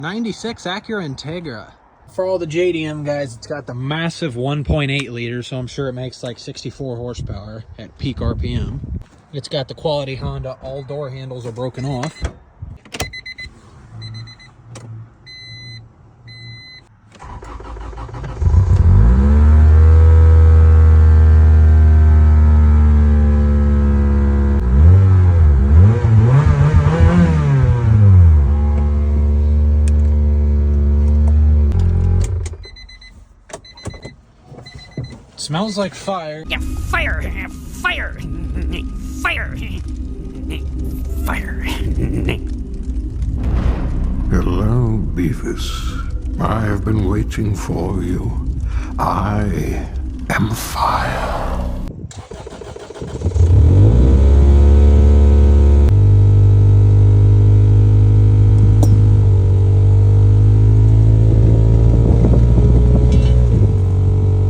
96 Acura Integra. For all the JDM guys, it's got the massive 1.8 liter, so I'm sure it makes like 64 horsepower at peak RPM. It's got the quality Honda, all door handles are broken off. Smells like fire. Yeah, fire! Fire! Fire! Fire! Hello, Beavis. I have been waiting for you. I am fire.